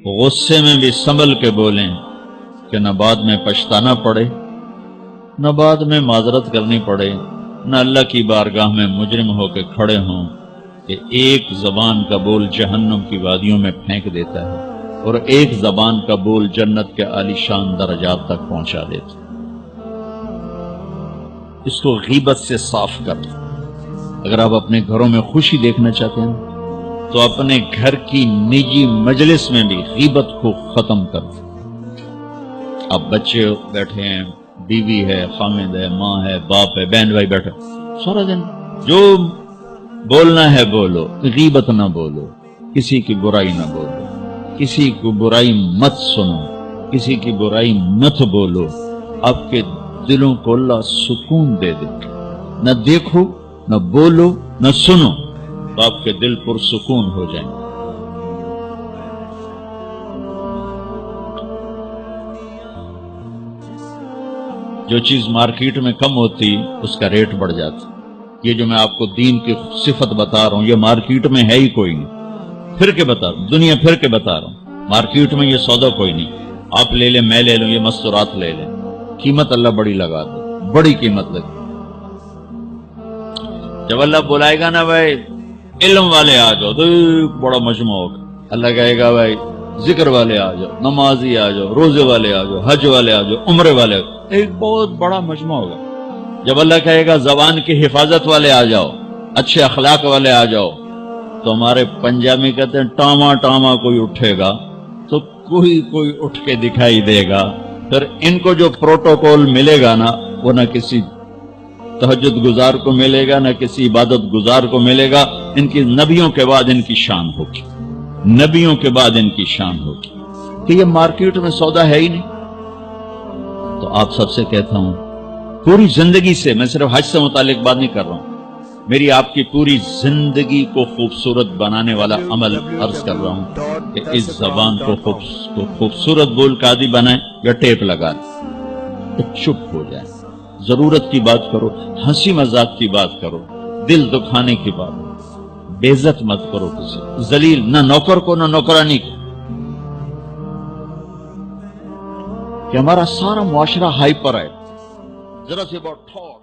غصے میں بھی سنبھل کے بولیں کہ نہ بعد میں پچھتانا پڑے، نہ بعد میں معذرت کرنی پڑے، نہ اللہ کی بارگاہ میں مجرم ہو کے کھڑے ہوں کہ ایک زبان کا بول جہنم کی وادیوں میں پھینک دیتا ہے اور ایک زبان کا بول جنت کے عالی شان درجات تک پہنچا دیتا ہے۔ اس کو غیبت سے صاف کر دیں۔ اگر آپ اپنے گھروں میں خوشی دیکھنا چاہتے ہیں تو اپنے گھر کی نجی مجلس میں بھی غیبت کو ختم کر دیں۔ اب بچے بیٹھے ہیں، بیوی ہے، خامد ہے، ماں ہے، باپ ہے، بہن بھائی بیٹھے، سارا دن جو بولنا ہے بولو، غیبت نہ بولو، کسی کی برائی نہ بولو، کسی کو برائی مت سنو، کسی کی برائی مت بولو۔ آپ کے دلوں کو اللہ سکون دے دے، نہ دیکھو، نہ بولو، نہ سنو، تو آپ کے دل پرسکون ہو جائیں گے۔ جو چیز مارکیٹ میں کم ہوتی اس کا ریٹ بڑھ جاتا۔ یہ جو میں آپ کو دین کی صفت بتا رہا ہوں یہ مارکیٹ میں ہے ہی کوئی نہیں، پھر کے بتا رہا ہوں، دنیا پھر کے بتا رہا ہوں، مارکیٹ میں یہ سودا کوئی نہیں۔ آپ لے لیں، میں لے لوں، یہ مستورات لے لیں، قیمت اللہ بڑی لگا دے، بڑی قیمت لگے۔ جب اللہ بلائے گا نا بھائی علم والے آ جاؤ تو بڑا مجمع ہوگا، اللہ کہے گا بھائی ذکر والے آ جاؤ، نمازی آ جاؤ، روزے والے آ جاؤ، حج والے آ جاؤ، عمرے والے آ جاؤ، ایک بہت بڑا مجمع ہوگا۔ جب اللہ کہے گا زبان کی حفاظت والے آ جاؤ، اچھے اخلاق والے آ جاؤ، تو ہمارے پنجابی کہتے ہیں ٹاما ٹاما کوئی اٹھے گا تو کوئی اٹھ کے دکھائی دے گا۔ پھر ان کو جو پروٹوکول ملے گا نا وہ نہ کسی تہجد گزار کو ملے گا، نہ کسی عبادت گزار کو ملے گا۔ ان کی نبیوں کے بعد ان کی شان ہوگی، نبیوں کے بعد ان کی شان ہوگی کہ یہ مارکیٹ میں سودا ہے ہی نہیں۔ تو آپ سب سے کہتا ہوں پوری زندگی سے، میں صرف حج سے متعلق بات نہیں کر رہا ہوں، میری آپ کی پوری زندگی کو خوبصورت بنانے والا عمل عرض کر رہا ہوں کہ اس زبان کو خوبصورت بول کا عادی بنائیں یا ٹیپ لگا لیں، چپ ہو جائیں، ضرورت کی بات کرو، ہنسی مذاق کی بات کرو، دل دکھانے کی بات کرو، بے عزت مت کرو کسی، ذلیل نہ نوکر کو نہ نوکرانی کو۔ کہ ہمارا سارا معاشرہ ہائپر ہے، ذرا سے بہت ٹھوس